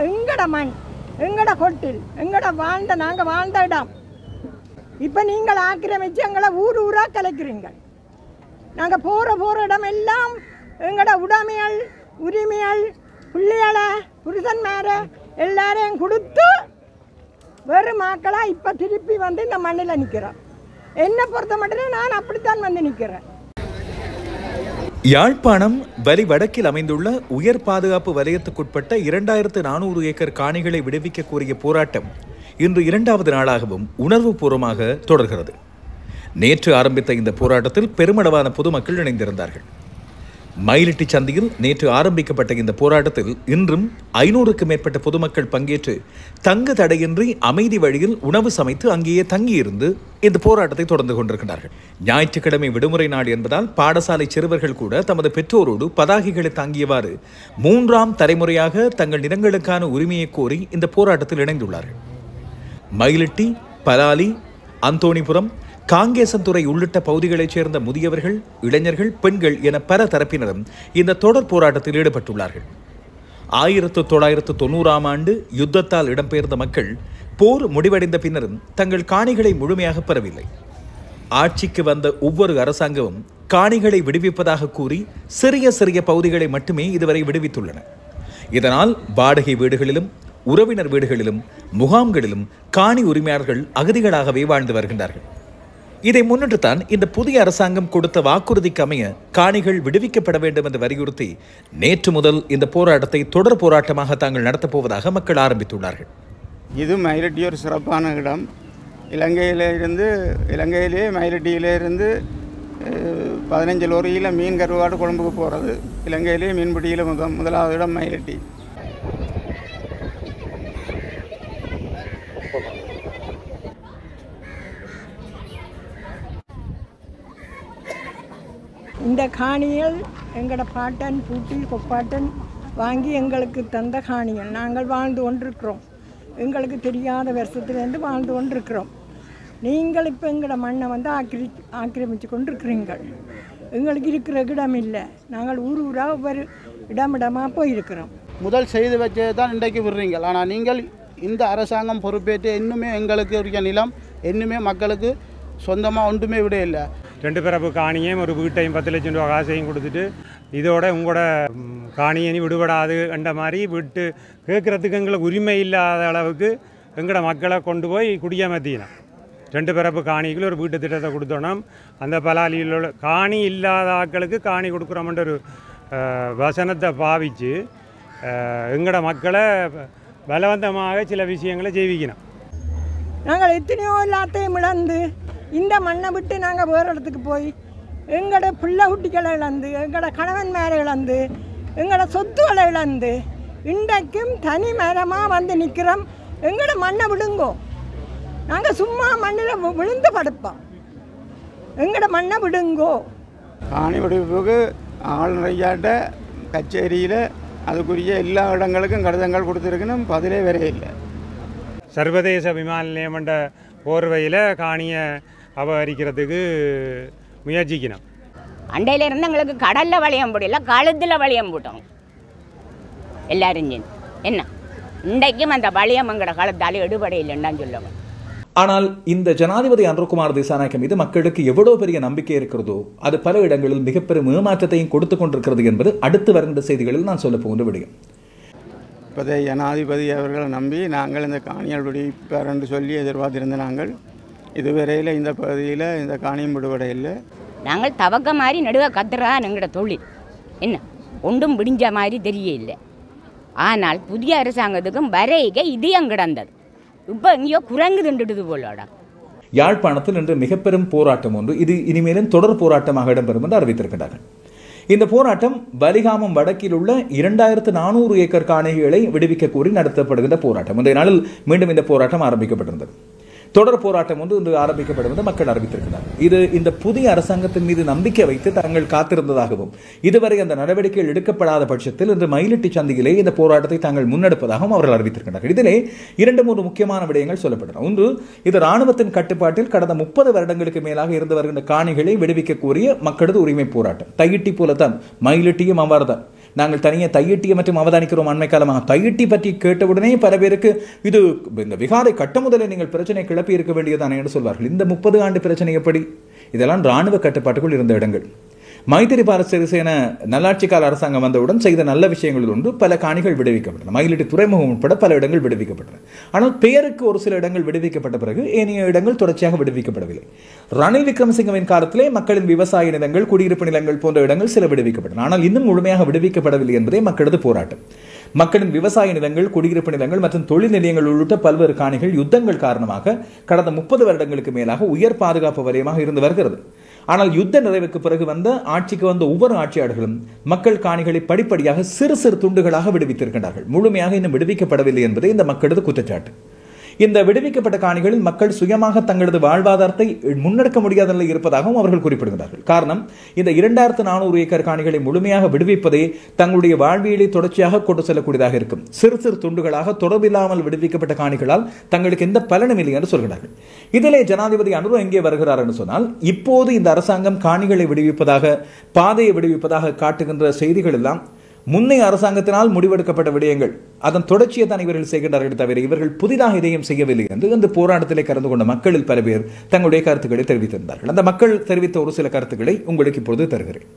எங்கட மண், எங்கட கொட்டில், எங்கட நாங்கள் வாழ்ந்த இடம். இப்போ நீங்கள் ஆக்கிரமிச்சு எங்களை ஊர் ஊராக கலைக்கிறீங்க. நாங்கள் போகிற இடம் எல்லாம் எங்கட உடைமைகள், உரிமைகள், பிள்ளைகளை, புருஷன்மார எல்லாரையும் கொடுத்து வெறும் மக்களாக இப்போ திருப்பி வந்து இந்த மண்ணில் நிற்கிறோம். என்னை பொறுத்த மட்டும் நான் அப்படித்தான் வந்து நிற்கிறேன். யாழ்ப்பாணம் வலி வடக்கில் அமைந்துள்ள உயர் பாதுகாப்பு வலயத்துக்குட்பட்ட 2400 ஏக்கர் காணிகளை விடுவிக்க கோரிய போராட்டம் இன்று 2வது நாளாகவும் உணர்வுபூர்வமாக தொடர்கிறது. நேற்று ஆரம்பித்த இந்த போராட்டத்தில் பெருமளவான பொதுமக்கள் இணைந்திருந்தார்கள். மயிலிட்டி சந்தியில் நேற்று ஆரம்பிக்கப்பட்ட இந்த போராட்டத்தில் இன்றும் 500க்கும் மேற்பட்ட பொதுமக்கள் பங்கேற்று தங்கு தடையின்றி அமைதி வழியில் உணவு சமைத்து அங்கேயே தங்கியிருந்து இந்த போராட்டத்தை தொடர்ந்து கொண்டிருக்கிறார்கள். ஞாயிற்றுக்கிழமை விடுமுறை நாள் என்பதால் பாடசாலை சிறுவர்கள் கூட தமது பெற்றோரோடு பதாகைகளை தாங்கியவாறு 3ஆம் தலைமுறையாக தங்கள் நிலங்களுக்கான உரிமையை கோரி இந்த போராட்டத்தில் இணைந்துள்ளார்கள். மயிலிட்டி, பலாலி, அந்தோணிபுரம், காங்கேசன்துறை உள்ளிட்ட பகுதிகளைச் சேர்ந்த முதியவர்கள், இளைஞர்கள், பெண்கள் என பல தரப்பினரும் இந்த தொடர் போராட்டத்தில் ஈடுபட்டுள்ளார்கள். 1990ஆம் ஆண்டு யுத்தத்தால் இடம்பெயர்ந்த மக்கள் போர் முடிவடைந்த பின்னரும் தங்கள் காணிகளை முழுமையாக பெறவில்லை. ஆட்சிக்கு வந்த ஒவ்வொரு அரசாங்கமும் காணிகளை விடுவிப்பதாக கூறி சிறிய சிறிய பகுதிகளை மட்டுமே இதுவரை விடுவித்துள்ளன. இதனால் வாடகை வீடுகளிலும் உறவினர் வீடுகளிலும் முகாம்களிலும் காணி உரிமையாளர்கள் அகதிகளாகவே வாழ்ந்து வருகின்றார்கள். இதை முன்னிட்டுத்தான் இந்த புதிய அரசாங்கம் கொடுத்த வாக்குறுதிக்கு அமைய காணிகள் விடுவிக்கப்பட வேண்டும் என்று வலியுறுத்தி நேற்று முதல் இந்த போராட்டத்தை தொடர் போராட்டமாக தாங்கள் நடத்தப்போவதாக மக்கள் ஆரம்பித்துள்ளார்கள். இது மயிலிட்டி ஒரு சிறப்பான இடம். இலங்கையிலே மயிலிட்டியிலிருந்து 15 லோரியில் மீன் கருவாடு கொழும்புக்கு போகிறது. இலங்கையிலே மீன்பிடியில் முதலாவது இடம் மயிலிட்டி. இந்த காணிகள் எங்களோட பாட்டன், பூட்டி, கொப்பாட்டன் வாங்கி எங்களுக்கு தந்த காணிகள். நாங்கள் வாழ்ந்து கொண்டிருக்கிறோம். எங்களுக்கு தெரியாத வருஷத்துலேருந்து வாழ்ந்து கொண்டிருக்கிறோம். நீங்கள் இப்போ எங்களோட மண்ணை வந்து ஆக்கிரமித்து கொண்டிருக்கிறீங்கள். எங்களுக்கு இருக்கிற இடம் இல்லை. நாங்கள் ஊராக ஒவ்வொரு இடமாக போயிருக்கிறோம். முதல் செய்து வச்சது தான் இன்றைக்கு விடுறீங்க. ஆனால் நீங்கள் இந்த அரசாங்கம் பொறுப்பேற்று இன்னுமே எங்களுக்கு இருக்க நிலம் இன்னுமே மக்களுக்கு சொந்தமாக ஒன்றுமே விட இல்லை. 2 பிறப்பு காணியையும் ஒரு வீட்டையும் 10 லட்சம் ரூபா காசையும் கொடுத்துட்டு இதோட உங்களோட காணியனி விடுபடாது என்ற மாதிரி விட்டு கேட்குறதுக்கு எங்களுக்கு உரிமை இல்லாத அளவுக்கு எங்களோட மக்களை கொண்டு போய் குடியமர்த்தினோம். 2 பிறப்பு காணிகள் ஒரு வீட்டு திட்டத்தை கொடுத்தோம். அந்த பலாலியில் உள்ள காணி இல்லாத ஆட்களுக்கு காணி கொடுக்குறோம்ன்ற ஒரு வசனத்தை பாவித்து எங்களோட மக்களை பலவந்தமாக சில விஷயங்களை செய்விக்கணும். நாங்கள் எத்தனையோ எல்லாத்தையும் இழந்து இந்த மண்ணை விட்டு நாங்கள் வேறு இடத்துக்கு போய் எங்களோட பிள்ளை குட்டிகளை இழந்து, எங்களோட கணவன் மேலே இழந்து, எங்களோட சொத்துக்களை இழந்து இன்றைக்கும் தனி மரமாக வந்து நிற்கிறோம். எங்களோட மண்ணை விடுங்கோ. நாங்கள் சும்மா மண்ணில் விழுந்து படுப்போம். எங்களோட மண்ணை விடுங்கோ. காணி விடுவிப்புக்கு ஆளுநரையாட்ட கச்சேரியில் அதுக்குரிய எல்லா இடங்களுக்கும் கடிதங்கள் கொடுத்துருக்குன்னு பதிலே வேற இல்லை. சர்வதேச விமான நிலையம் என்ற போர்வையில் காணியை அபகரிக்கிறதுக்கு முயற்சிக்கணும். அண்டையில் இருந்து எங்களுக்கு கடலில் வளையம் போடல, கழுத்தில் வளையம் போட்டோம் எல்லாரும். என்ன இன்றைக்கும் அந்த வளையம் எங்களோட காலத்தால் எடுபடை இல்லைன்னு சொல்லுவோம். ஆனால் இந்த ஜனாதிபதி அன்ருகுமார் திசாநாயக்க மீது மக்களுக்கு எவ்வளவு பெரிய நம்பிக்கை இருக்கிறதோ அது பல இடங்களில் மிகப்பெரும் ஏமாற்றத்தையும் கொடுத்து கொண்டிருக்கிறது என்பது அடுத்து வருகின்ற செய்திகளில் நான் சொல்ல போகின்ற விடயம். இப்போதைய ஜனாதிபதி அவர்களை நம்பி நாங்கள் இந்த காணிகள் விடுவிப்பார் என்று சொல்லி எதிர்பார்த்திருந்த நாங்கள் இதுவரையில் இந்த பகுதியில் இந்த காணியும் விடுபட இல்லை. நாங்கள் தவக்க மாதிரி நடுவ கத்துறா எங்களோட தொழில் என்ன ஒன்றும் பிடிஞ்ச மாதிரி தெரிய இல்லை. ஆனால் புதிய அரசாங்கத்துக்கும் வரைக இதையும் கிடந்தது. இப்போ எங்கேயோ குரங்கு திண்டுடுது போலோட. யாழ்ப்பாணத்தில் இன்று மிகப்பெரும் போராட்டம் ஒன்று இது இனிமேலும் தொடர் போராட்டமாக இடம்பெறும் என்று அறிவித்திருக்கிறார்கள். இந்த போராட்டம் வலிகாமம் வடக்கில் உள்ள 2400 ஏக்கர் காணிகளை விடுவிக்க கோரி நடத்தப்படுகின்ற போராட்டம். இன்றைய நாளில் மீண்டும் இந்த போராட்டம் ஆரம்பிக்கப்பட்டிருந்தது. தொடர் போராட்டம் ஒன்று இன்று ஆரம்பிக்கப்படும் என்று மக்கள் அறிவித்திருக்கிறார். இது இந்த புதிய அரசாங்கத்தின் மீது நம்பிக்கை வைத்து தாங்கள் காத்திருந்ததாகவும் இதுவரை அந்த நடவடிக்கைகள் எடுக்கப்படாத பட்சத்தில் இன்று மயிலிட்டி சந்தியிலே இந்த போராட்டத்தை தாங்கள் முன்னெடுப்பதாகவும் அவர்கள் அறிவித்திருக்கிறார்கள். இதிலே 2-3 முக்கியமான விடயங்கள் சொல்லப்பட்டன. ஒன்று, இது ராணுவத்தின் கட்டுப்பாட்டில் கடந்த 30 வருடங்களுக்கு மேலாக இருந்து வருகின்ற காணிகளை விடுவிக்க கோரிய மக்களது உரிமை போராட்டம். தையிட்டி போலத்தான் மயிலிட்டியும் அவ்வாறுதான் நாங்கள் தனியாக தையிட்டியை மற்றும் அவதானிக்கிறோம். அண்மை காலமாக தையிட்டி பற்றி கேட்டவுடனே பல பேருக்கு இது இந்த விகாரை கட்ட முதலே நீங்கள் பிரச்சனை கிளப்பி இருக்க வேண்டியதானே என்று சொல்வார்கள். இந்த 30 ஆண்டு பிரச்சனை எப்படி? இதெல்லாம் இராணுவ கட்டுப்பாட்டுக்குள் இருந்த இடங்கள். மைத்திரிபால சிறிசேன நல்லாட்சி கால அரசாங்கம் வந்தவுடன் செய்த நல்ல விஷயங்களில் ஒன்று பல காணிகள் விடுவிக்கப்பட்டன. மயிலிட்டி துறைமுகம் உட்பட பல இடங்கள் விடுவிக்கப்பட்டன. ஆனால் பெயருக்கு ஒரு சில இடங்கள் விடுவிக்கப்பட்ட பிறகு ஏனைய இடங்கள் தொடர்ச்சியாக விடுவிக்கப்படவில்லை. ரணில் விக்ரமசிங்கவின் காலத்திலே மக்களின் விவசாய நிலங்கள், குடியிருப்பு நிலங்கள் போன்ற இடங்கள் சில விடுவிக்கப்பட்டன. ஆனால் இன்னும் முழுமையாக விடுவிக்கப்படவில்லை என்பதே மக்களது போராட்டம். மக்களின் விவசாய நிலங்கள், குடியிருப்பு நிலங்கள் மற்றும் தொழில் நிலையங்கள் உள்ளிட்ட பல்வேறு காணிகள் யுத்தங்கள் காரணமாக கடந்த 30 வருடங்களுக்கு மேலாக உயர் பாதுகாப்பு வலயமாக இருந்து வருகிறது. ஆனால் யுத்த நிறைவுக்கு பிறகு ஆட்சிக்கு வந்த ஒவ்வொரு ஆட்சியாளர்களும் மக்கள் காணிகளை படிப்படியாக சிறு சிறு துண்டுகளாக விடுவித்திருக்கின்றார்கள். முழுமையாக இன்னும் விடுவிக்கப்படவில்லை என்பதே இந்த மக்களது குற்றச்சாட்டு. இந்த விடுவிக்கப்பட்ட காணிகளில் மக்கள் சுயமாக தங்களது வாழ்வாதாரத்தை முன்னெடுக்க முடியாத நிலை இருப்பதாகவும் அவர்கள் குறிப்பிடுகிறார்கள். காரணம், இந்த 2400 ஏக்கர் காணிகளை முழுமையாக விடுவிப்பதே தங்களுடைய வாழ்வியலை தொடர்ச்சியாக கொண்டு செல்லக்கூடியதாக இருக்கும். சிறு சிறு துண்டுகளாக தொடர்பில்லாமல் விடுவிக்கப்பட்ட காணிகளால் தங்களுக்கு எந்த பலனும் இல்லை என்று சொல்கிறார்கள். இதிலே ஜனாதிபதி அனுர எங்கே வருகிறார் என்று சொன்னால், இப்போது இந்த அரசாங்கம் காணிகளை விடுவிப்பதாக, பாதையை விடுவிப்பதாக காட்டுகின்ற செய்திகள் எல்லாம் முன்னைய அரசாங்கத்தினால் முடிவெடுக்கப்பட்ட விடயங்கள். அதன் தொடர்ச்சியை தான் இவர்கள் செய்கின்றார்கள் தவிர இவர்கள் புதிதாக இதையும் செய்யவில்லை என்று இந்த போராட்டத்திலே கலந்து கொண்ட மக்களில் பல பேர் தங்களுடைய கருத்துக்களை தெரிவித்திருந்தார்கள். அந்த மக்கள் தெரிவித்த ஒரு சில கருத்துக்களை உங்களுக்கு இப்பொழுது தருகிறேன்.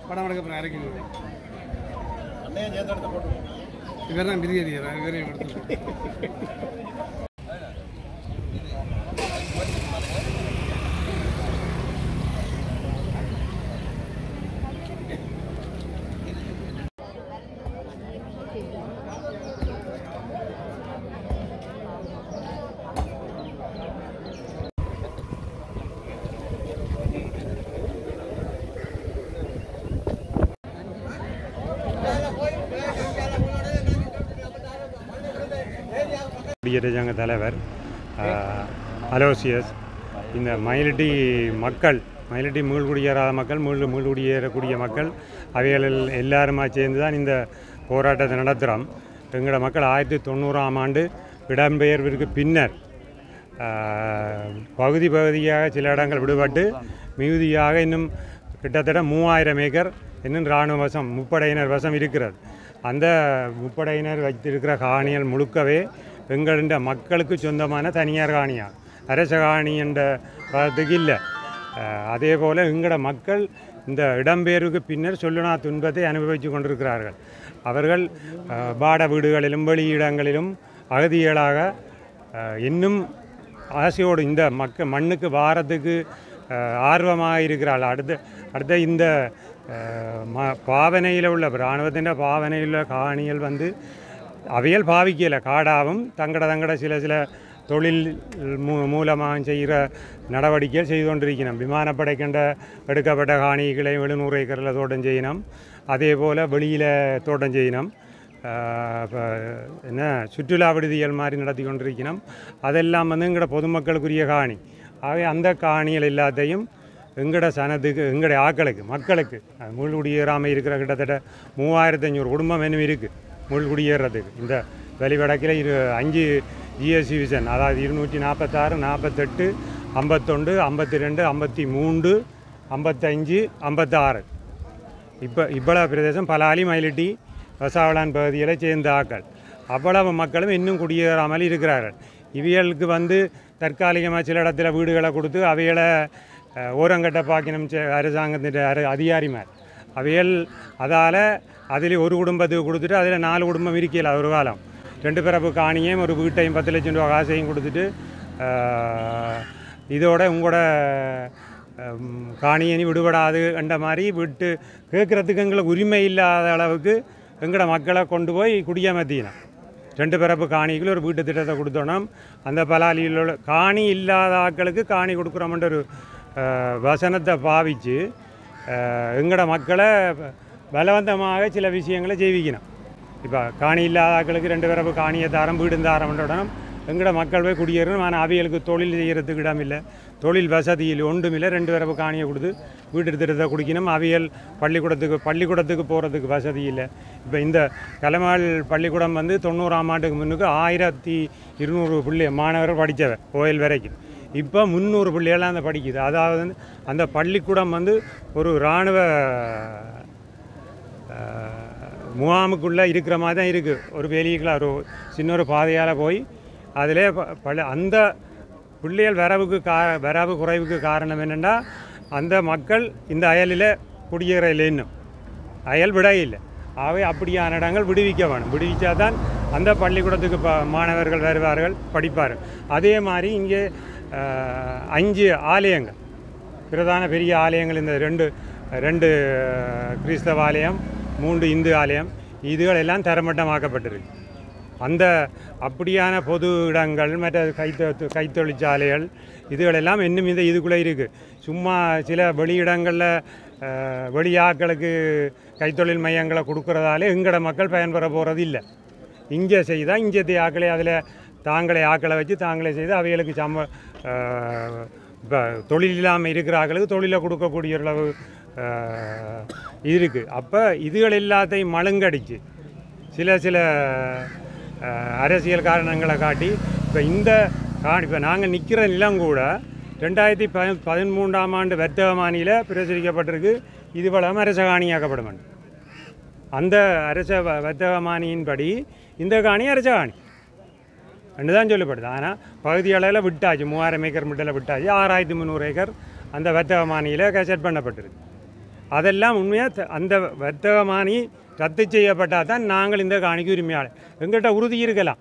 படம் எடுக்க இறக்கி இவர் தான் பிரியாணி இவரையும் எடுத்து குடியரசாங்க தலைவர் அலோசியஸ் இந்த மயிலிட்டி மக்கள், மயிலிட்டி மீள்குடியேறாத மக்கள், மீள்குடியேறக்கூடிய மக்கள் அவைகள் எல்லாருமா சேர்ந்து தான் இந்த போராட்டத்தை நடத்துகிறோம். எங்களோட மக்கள் 1990ஆம் ஆண்டு இடம்பெயர்விற்கு பின்னர் பகுதியாக சில இடங்கள் விடுபட்டு மிகுதியாக இன்னும் கிட்டத்தட்ட 3000 ஏக்கர் இன்னும் இராணுவ வசம், முப்படையினர் வசம் இருக்கிறது. அந்த முப்படையினர் வைத்திருக்கிற காணிகள் முழுக்கவே எங்களுடைய மக்களுக்கு சொந்தமான தனியார் காணியாக, அரச காணி என்ற பதத்துக்கு இல்லை. அதே போல் எங்களோட மக்கள் இந்த இடம்பெயர்வுக்கு பின்னர் சொல்லுனா துன்பத்தை அனுபவித்து கொண்டிருக்கிறார்கள். அவர்கள் பாட வீடுகளிலும் வெளியிடங்களிலும் அகதிகளாக இன்னும் ஆசையோடு இந்த மண்ணுக்கு வாரத்துக்கு ஆர்வமாக இருக்கிறார்கள். அடுத்த இந்த பாவனையில் உள்ள இராணுவத்தின் பாவனையில் உள்ள காணிகள் அவையல் பாவிக்கலை. காடாவும் தங்கட சில தொழில் மூலமாக செய்கிற நடவடிக்கைகள் செய்து கொண்டிருக்கணும். விமானப்படை கண்ட எடுக்கப்பட்ட காணிகளை 700 ஏக்கரில் தோட்டம் செய்யணும். அதே போல் வெளியில் தோட்டம் செய்யணும். என்ன சுற்றுலா விடுதிகள் மாதிரி நடத்தி கொண்டிருக்கணும். அதெல்லாம் வந்து எங்களோட பொதுமக்களுக்குரிய காணி. ஆகவே அந்த காணிகள் எல்லாத்தையும் எங்களோட சனத்துக்கு எங்களுடைய ஆக்களுக்கு மக்களுக்கு முள்குடியேறாமல் இருக்கிற கிட்டத்தட்ட 3500 குடும்பம் இன்னும் இருக்குது முள்குடியேறதுக்கு. இந்த வெளிவடக்கில் 5 ஜிஎஸ்சி விசன், அதாவது 246, 48, 51, 52, 53, 55, 56 இவ்வளவு பிரதேசம் பலாலி, மயிலிட்டி, வசாவளான் பகுதிகளை சேர்ந்த ஆக்கள். அவ்வளவு மக்களும் இன்னும் குடியேறாமல் இருக்கிறார்கள். இவைகளுக்கு வந்து தற்காலிகமாக சில இடத்துல வீடுகளை கொடுத்து அவைகளை ஓரங்கட்ட பாக்கினம் அரசாங்கத்தின் அதிகாரிமார் அவைகள் அதால் அதில் ஒரு குடும்பத்துக்கு கொடுத்துட்டு அதில் 4 குடும்பம் இருக்கல ஒரு காலம் 2 பிறப்பு காணியையும் ஒரு வீட்டையும் 10 லட்சம் ரூபா காசையும் கொடுத்துட்டு இதோட உங்களோட காணியனி விடுபடாது என்ற மாதிரி விட்டு கேட்குறதுக்கு எங்களுக்கு உரிமை இல்லாத அளவுக்கு எங்களோட மக்களை கொண்டு போய் குடியமர்த்தினோம். 2 பிறப்பு காணிக்குள்ள ஒரு வீட்டு திட்டத்தை கொடுத்தோம். அந்த பலாலியில் உள்ள காணி இல்லாத ஆக்களுக்கு காணி கொடுக்குறோம்ன்ற ஒரு வசனத்தை பாவித்து எங்களோட மக்களை பலவந்தமாக சில விஷயங்களை செய்விக்கணும். இப்போ காணி இல்லாத ஆக்களுக்கு 2 பிறப்பு காணியை தாரம் வீடு தாரம்ன்றோம். எங்களோட மக்கள் போய் குடியேறணும். ஆனால் அவைகளுக்கு தொழில் செய்கிறதுக்கு இடம் இல்லை, தொழில் வசதியில் ஒன்றும் இல்லை. 2 பிறப்பு காணியை கொடுத்து வீட்டு திட்டத்தை குடிக்கணும். அவியல் பள்ளிக்கூடத்துக்கு போகிறதுக்கு வசதி இல்லை. இப்போ இந்த கலமால் பள்ளிக்கூடம் வந்து 90ஆம் ஆண்டுக்கு முன்னுக்கு 1200 மாணவர்கள் படித்தவை கோயில் வரைக்கும். இப்போ 300 பிள்ளைகள்லாம் அந்த படிக்குது. அதாவது அந்த பள்ளிக்கூடம் வந்து ஒரு இராணுவ முகாமுக்குள்ளே இருக்கிற மாதிரி தான் இருக்குது. ஒரு வேலிக்குள்ள ஒரு சின்ன ஒரு பாதையால் போய் அதிலே அந்த பிள்ளைகள் வரவு குறைவுக்கு காரணம் என்னென்னா அந்த மக்கள் இந்த அயலில் குடியேறையில் இன்னும் அயல் விட இல்லை. ஆகவே அப்படியான இடங்கள் விடுவிக்க வேணும். விடுவிச்சா தான் அந்த பள்ளிக்கூடத்துக்கு மாணவர்கள் வருவார்கள், படிப்பார்கள். அதே மாதிரி இங்கே 5 ஆலயங்கள், பிரதான பெரிய ஆலயங்கள், இந்த 2 கிறிஸ்தவ ஆலயம், 3 இந்து ஆலயம், இதுகள் எல்லாம் தரமட்டமாக்கப்பட்டிருக்கு. அந்த அப்படியான பொது இடங்கள் மற்ற கைத்தொழிற்சாலைகள் இதுகளெல்லாம் இன்னும் இந்த இதுக்குள்ளே இருக்குது. சும்மா சில வெளியிடங்களில் வெளியாக்களுக்கு கைத்தொழில் மையங்களை கொடுக்குறதாலே எங்களோட மக்கள் பயன்பெற போகிறது இல்லை. இங்கே செய்தால் இங்கே ஆக்களை அதில் தாங்களே ஆக்களை வச்சு தாங்களே செய்து அவைகளுக்கு இப்போ தொழில் இல்லாமல் இருக்கிற ஆக்களுக்கு தொழிலை கொடுக்கக்கூடிய அளவு இருக்குது. அப்போ இதுகள் எல்லாத்தையும் மழுங்கடிச்சு சில அரசியல் காரணங்களை காட்டி இப்போ நாங்கள் நிற்கிற நிலம் கூட 2013ஆம் ஆண்டு வர்த்தகமானியில் பிரசுரிக்கப்பட்டிருக்கு. இது வளம் அரச காணியாக்கப்படும். அந்த அரச வர்த்தகமானியின்படி இந்த காணி அரச காணி ரெண்டு தான் சொல்லப்படுது. ஆனால் பகுதி அளவில் விட்டாச்சு, 3000 ஏக்கர் மட்டும் விட்டாச்சு. 6300 ஏக்கர் அந்த வர்த்தகமானியில் செட் பண்ணப்பட்டிருக்கு. அதெல்லாம் உண்மையாக அந்த வர்த்தகமானி ரத்து செய்யப்பட்டால் தான் நாங்கள் இந்த காணிக்கு உரிமையாளர். எங்கள்கிட்ட உறுதி இருக்கலாம்,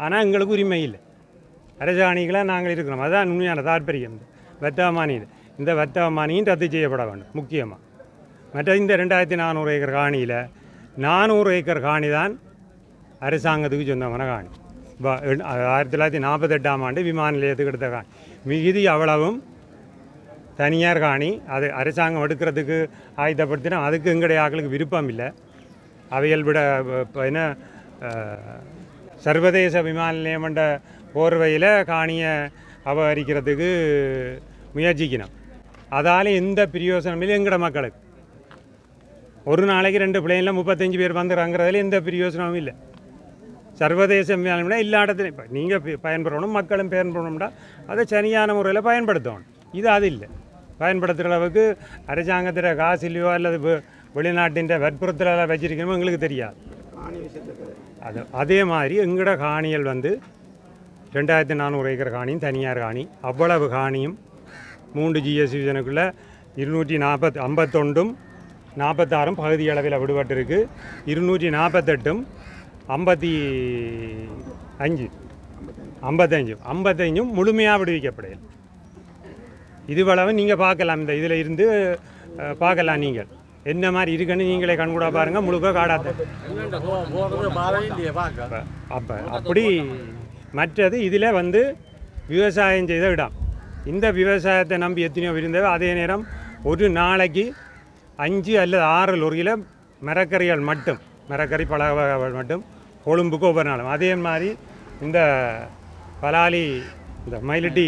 ஆனால் எங்களுக்கு உரிமை இல்லை. அரச காணிகளாக நாங்கள் இருக்கிறோம். அதுதான் உண்மையான தாற்பயம். வர்த்தகமானியில் இந்த வர்த்தகமானியும் ரத்து செய்யப்பட வேண்டும் முக்கியமாக. மற்ற இந்த 2400 ஏக்கர் காணியில் 400 ஏக்கர் காணி தான் அரசாங்கத்துக்கு சொந்தமான காணி. 1948ஆம் ஆண்டு விமான நிலையத்துக்கு எடுத்த காணி. மிகுதி அவ்வளவும் தனியார் காணி. அது அரசாங்கம் எடுக்கிறதுக்கு ஆயுதப்படுத்தினா அதுக்கு எங்களுடைய ஆக்களுக்கு விருப்பம் இல்லை. அவைகள் விட என்ன சர்வதேச விமான நிலையம் என்ற போர்வையில் காணியை அபகரிக்கிறதுக்கு முயற்சிக்கணும். அதால் எந்த பிரயோசனமும் இல்லை எங்களோட மக்களுக்கு. ஒரு நாளைக்கு 2 பிளேனில் 35 பேர் வந்துடுறாங்கிறதுல எந்த பிரயோசனமும் இல்லை. சர்வதேச விமான நிலையம் எல்லா இடத்துலையும் இப்போ நீங்கள் பயன்படுத்தணும், மக்களும் பயன்படணும்னா அதை சரியான முறையில் பயன்படுத்தணும். இது அது இல்லை. பயன்படுத்துகிற அளவுக்கு அரசாங்கத்தில் காசு இல்லையோ அல்லது வெளிநாட்டின் வற்புறுத்தலால் வச்சிருக்கணுமோ எங்களுக்கு தெரியாது. அதே மாதிரி எங்களோட காணிகள் வந்து 2400 ஏக்கர் காணியும் தனியார் காணி. அவ்வளவு காணியும் 3 ஜிஎஸ்சி விஜனுக்குள்ளே 251 46 பகுதி அளவில் விடுபட்டிருக்கு. 248 55 முழுமையாக விடுவிக்கப்படையில். இதுவளவு நீங்கள் பார்க்கலாம். இந்த இதில் இருந்து பார்க்கலாம். நீங்கள் என்ன மாதிரி இருக்குன்னு நீங்களே கண்கூட பாருங்கள். முழுக்க காடாத அப்போ அப்படி. மற்றது இதில் வந்து விவசாயம் செய்த இடம். இந்த விவசாயத்தை நம்பி எத்தனையோ இருந்தவை. அதே நேரம் ஒரு நாளைக்கு 5 அல்லது 6 லொரியில் மரக்கறிகள் மட்டும் மரக்கறி பல வகைகள் மட்டும் கொழும்புக்கு ஒவ்வொரு நாளும். அதே மாதிரி இந்த பலாலி இந்த மயிலட்டி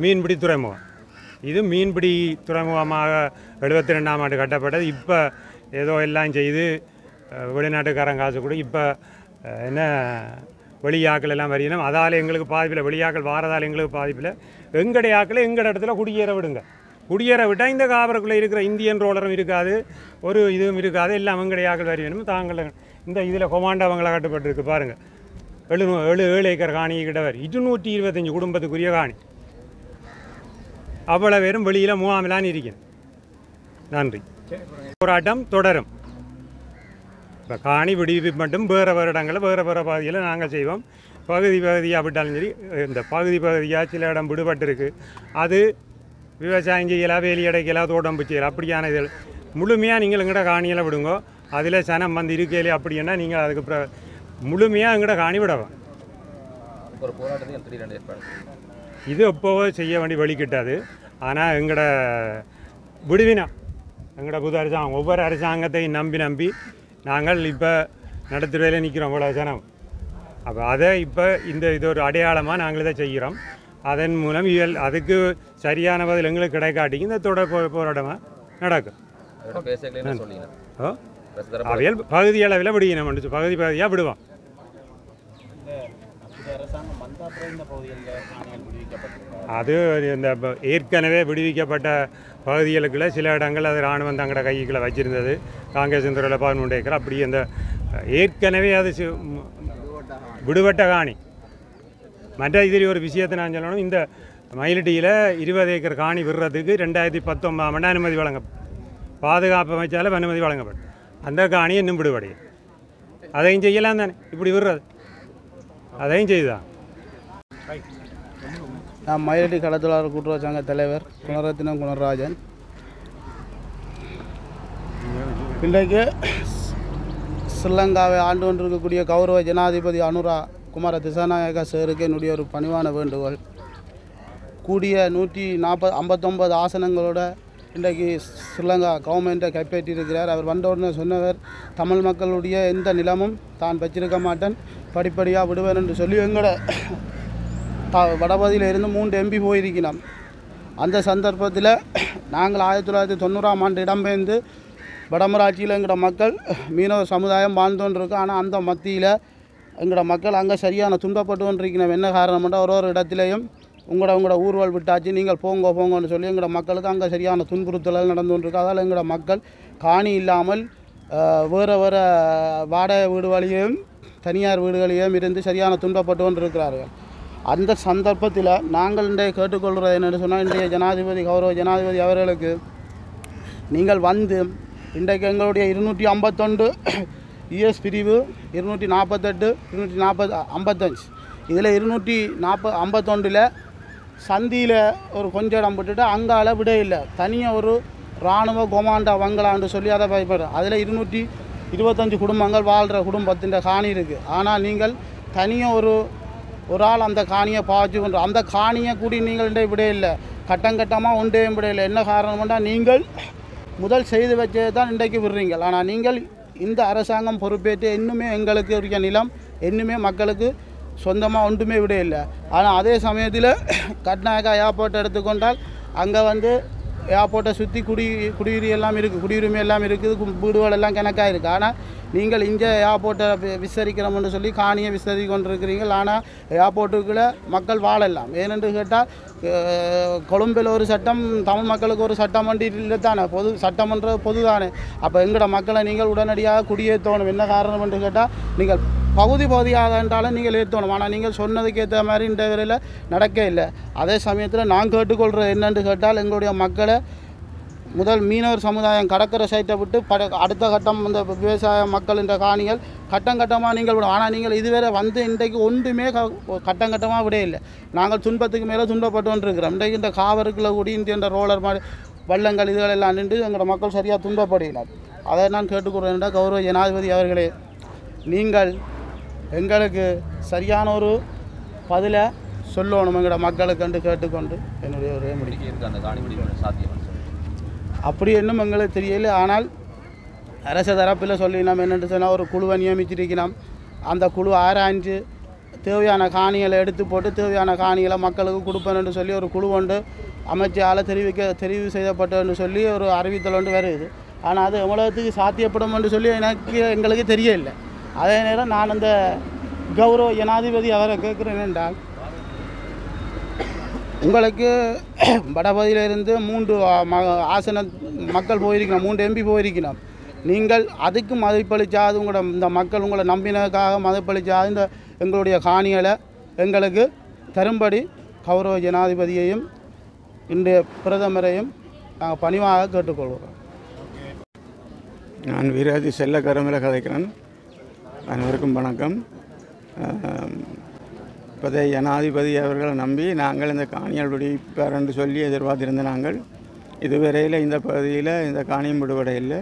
மீன்பிடி துறைமுகம், இது மீன்பிடி துறைமுகமாக 72ஆம் ஆண்டு கட்டப்பட்டது. இப்போ ஏதோ எல்லாம் செய்து வெளிநாட்டுக்காரன் காசு கூட இப்போ என்ன வெளியாக்கள் எல்லாம் வரையணும். அதால் எங்களுக்கு பாதிப்பில், வெளியாக்கள் வாரதால் எங்களுக்கு பாதிப்பில். எங்களுடைய ஆக்களை எங்கள் இடத்துல குடியேற விடுங்க. குடியேற விட்டால் இந்த காவலுக்குள்ளே இருக்கிற இந்தியன் ரோலரும் இருக்காது, ஒரு இதுவும் இருக்காது, எல்லாம் எங்களுடைய ஆக்கள் வரி வேணும். தாங்கள் இந்த இதில் கொமாண்டோ அவங்கள கட்டுப்பட்டுருக்கு பாருங்கள். 7 ஏக்கர் காணி கிட்டவர் 225 குடும்பத்துக்குரிய காணி. அவ்வளோ பேரும் வெளியில் முகாமிலான்னு இருக்கணும். நன்றி. போராட்டம் தொடரும். இப்போ காணி விடுவிப்பு மட்டும் வேறு வேறு இடங்களில் வேறு வேறு பகுதியில் நாங்கள் செய்வோம். பகுதியாக விட்டாலும் சரி, இந்த பகுதியாக சில இடம் விடுபட்டிருக்கு. அது விவசாயம் செய்யலாம், வேலி அடைக்கலாம், தோட்டம் செய்யலாம். அப்படியான இதில் முழுமையாக நீங்கள் எங்கள்கிட்ட காணியில் விடுங்க. அதில் சனம் வந்து இருக்கையிலே அப்படின்னா நீங்கள் அதுக்கு முழுமையாக எங்கள்கிட்ட காணி விடலாம். ஒரு போராட்டத்தையும் ஏற்பாடு இது எப்போவோ செய்ய வேண்டி வழிகிட்டாது. ஆனால் எங்களோட விடுவினா எங்களோட புது அரசாங்கம் ஒவ்வொரு அரசாங்கத்தையும் நம்பி நாங்கள் இப்போ நடத்துறையில் நிற்கிறோம் இவ்வளோ ஜனம். அப்போ அதை இப்போ இது ஒரு அடையாளமாக நாங்கள் இதை செய்கிறோம். அதன் மூலம் அதுக்கு சரியான பதில் எங்களுக்கு கிடைக்காட்டிங்க இந்த தொடர் போராட்டமாக நடக்கும். அவையல் பகுதி அளவில் விடுவினோம், பகுதியாக விடுவோம். அது இந்த ஏற்கனவே விடுவிக்கப்பட்ட பகுதிகளுக்குள்ள சில இடங்கள் அது இராணுவம் தங்கட கைகளை வச்சிருந்தது. காங்கிரஸ் துறையில் 13 ஏக்கர் அப்படி அந்த ஏற்கனவே அது விடுபட்ட காணி. மற்ற இதில் ஒரு விஷயத்தை நான் சொல்லணும். இந்த மயிலட்டியில் 20 ஏக்கர் காணி விடுறதுக்கு 2019ஆம் ஆண்டு அனுமதி பாதுகாப்பு அமைச்சால அனுமதி வழங்கப்படும். அந்த காணி இன்னும் விடுபடையும். அதையும் செய்யலாம் தானே, இப்படி விடுறது அதையும் செய்தான். நான் மயிலட்டி கடத்தொழிலாளர் கூட்டுறவு சங்க தலைவர் குணரத்தினம் குணராஜன். இன்றைக்கு ஸ்ரீலங்காவை ஆண்டு கொண்டிருக்கக்கூடிய கௌரவ ஜனாதிபதி அனுரா குமார திசாநாயகா சாருக்கு என்னுடைய ஒரு பணிவான வேண்டுகோள். கூடிய 159 ஆசனங்களோட இன்றைக்கு ஸ்ரீலங்கா கவர்மெண்ட்டை கைப்பற்றியிருக்கிறார். அவர் வந்தவுடனே சொன்னவர், தமிழ் மக்களுடைய எந்த நிலமும் தான் வச்சிருக்க மாட்டேன், படிப்படியாக விடுவேன் என்று சொல்லி எங்களோட வடபகுதியில் இருந்து 3 MP போயிருக்கிறோம். அந்த சந்தர்ப்பத்தில் நாங்கள் 1990ஆம் ஆண்டு இடம்பெயர்ந்து வடமராட்சியில் எங்களோட மக்கள் மீனவ சமுதாயம் வாழ்ந்தோன்றிருக்கோம். ஆனால் அந்த மத்தியில் எங்களோட மக்கள் அங்கே சரியான துன்பப்பட்டு கொண்டிருக்கிறோம். என்ன காரணம்னா ஒரு இடத்துலையும் உங்களோட ஊர்வல் விட்டாச்சு, நீங்கள் போங்கன்னு சொல்லி எங்களோட மக்களுக்கு அங்கே சரியான துன்புறுத்தல் நடந்து கொண்டிருக்கு. அதால் எங்களோட மக்கள் காணி இல்லாமல் வேறு வாடகை வீடுகளையும் தனியார் வீடுகளையும் இருந்து சரியான துன்பப்பட்டு கொண்டிருக்கிறார்கள். அந்த சந்தர்ப்பத்தில் நாங்கள் இன்றைய கேட்டுக்கொள்கிறது என்னென்னு சொன்னால், இன்றைய ஜனாதிபதி கௌரவ ஜனாதிபதி அவர்களுக்கு நீங்கள் வந்து இன்றைக்கு எங்களுடைய 251 US பிரிவு 248 255 இதில் 251 சந்தியில் ஒரு கொஞ்சம் இடம் விட்டுட்டு அங்கால விட இல்லை, தனியாக ஒரு இராணுவ கொமாண்டோ வங்களான்னு சொல்லி அதை பயப்படுறோம். அதில் 225 குடும்பங்கள் வாழ்கிற குடும்பத்தின் காணி இருக்குது. ஆனால் நீங்கள் தனியாக ஒரு ஆள் அந்த காணியை பாய்ச்சி கொண்டு அந்த காணியை கூடி நீங்கள் விட இல்லை, கட்டமாக ஒன்றையும் விட இல்லை. என்ன காரணம்னா, நீங்கள் முதல் செய்து வச்சது தான் இன்றைக்கு விடுறீங்க. ஆனால் நீங்கள் இந்த அரசாங்கம் பொறுப்பேற்று இன்னுமே எங்களுக்கு இருக்க நிலம் இன்னுமே மக்களுக்கு சொந்தமாக ஒன்றுமே விட இல்லை. ஆனால் அதே சமயத்தில் கட்நாயக்கா ஏர்போர்ட் எடுத்துக்கொண்டால் அங்கே ஏர்போர்ட்டை சுற்றி குடியுரிமை எல்லாம் இருக்குது, வீடுகள் எல்லாம் கணக்காக இருக்குது. ஆனால் நீங்கள் இங்கே ஏர்போர்ட்டை விசாரிக்கிறோம்னு சொல்லி காணியை விசாரித்து கொண்டிருக்கிறீர்கள். ஆனால் ஏர்போர்ட்டுக்குள்ளே மக்கள் வாழலாம். ஏனென்று கேட்டால் கொழும்பில் ஒரு சட்டம், தமிழ் மக்களுக்கு ஒரு சட்டம் வண்டி இல்லை தானே, சட்டமன்றது பொது தானே. அப்போ எங்களோட மக்களை நீங்கள் உடனடியாக குடியேற்றணும். என்ன காரணம் என்று கேட்டால், நீங்கள் பகுதியாக என்றாலும் நீங்கள் ஏற்றணும். ஆனால் நீங்கள் சொன்னதுக்கு ஏற்ற மாதிரி இந்த வரையில் நடக்க இல்லை. அதே சமயத்தில் நான் கேட்டுக்கொள்கிறது என்னென்று கேட்டால், எங்களுடைய மக்களை முதல் மீனவர் சமுதாயம் கடற்கரை சைட்டை விட்டு அடுத்த கட்டம் இந்த விவசாய மக்கள் இந்த காணிகள் கட்டமாக நீங்கள் விடும். ஆனால் நீங்கள் இதுவரை இன்றைக்கு ஒன்றுமே கட்டமாக விட இல்லை. நாங்கள் துன்பத்துக்கு மேலே துன்பப்பட்டு கொண்டிருக்கிறோம். இன்றைக்கு இந்த காவருக்குள்ள கூடி இந்த ரோலர் மாதிரி வள்ளங்கள் இதுகளெல்லாம் நின்று எங்களோட மக்கள் சரியாக துன்பப்படுகிறார். அதை நான் கேட்டுக்கொள்கிறேன். கௌரவ ஜனாதிபதி அவர்களே, நீங்கள் எங்களுக்கு சரியான ஒரு பதிலை சொல்லணும் எங்களோட மக்களுக்கு கேட்டுக்கொண்டு என்னுடைய ஒரே முடிவு. அப்படி இன்னும் எங்களுக்கு தெரியல. ஆனால் அரச தரப்பில் சொல்லி நம்ம என்னென்னு சொன்னால் ஒரு குழுவை நியமிச்சிருக்கிறோம். அந்த குழு ஆராய்ஞ்சு தேவையான காணிகளை எடுத்து போட்டு தேவையான காணிகளை மக்களுக்கு கொடுப்பேன்னு சொல்லி ஒரு குழு ஒன்று அமைச்சால் தெரிவு செய்யப்பட்டன்னு சொல்லி ஒரு அறிவித்தல் ஒன்று வருது. ஆனால் அது எவ்வளோத்துக்கு சாத்தியப்படும் என்று சொல்லி எங்களுக்கு தெரியல. அதே நேரம் நான் அந்த கௌரவ ஜனாதிபதி அவரை கேட்குறேன் என்றால், உங்களுக்கு வடபகுதியிலிருந்து 3 ஆசன மக்கள் போயிருக்கணும், 3 MP போயிருக்கணும். நீங்கள் அதுக்கு மதிப்பளித்தாது உங்களோட இந்த மக்கள் உங்களை நம்பினதுக்காக மதிப்பளித்தாது இந்த எங்களுடைய காணிகளை எங்களுக்கு தரும்படி கௌரவ ஜனாதிபதியையும் இன்றைய பிரதமரையும் நாங்கள் பணிவாக கேட்டுக்கொள்கிறோம். நான் வீராதி செல்ல கருமலை கதைக்கிறேன். அனைவருக்கும் வணக்கம். இப்போதைய ஜனாதிபதி அவர்களை நம்பி நாங்கள் இந்த காணிகள் விடுவிப்பார் என்று சொல்லி எதிர்பார்த்திருந்த நாங்கள் இதுவரையில் இந்த பகுதியில் இந்த காணியும் விடுபடையில்லை.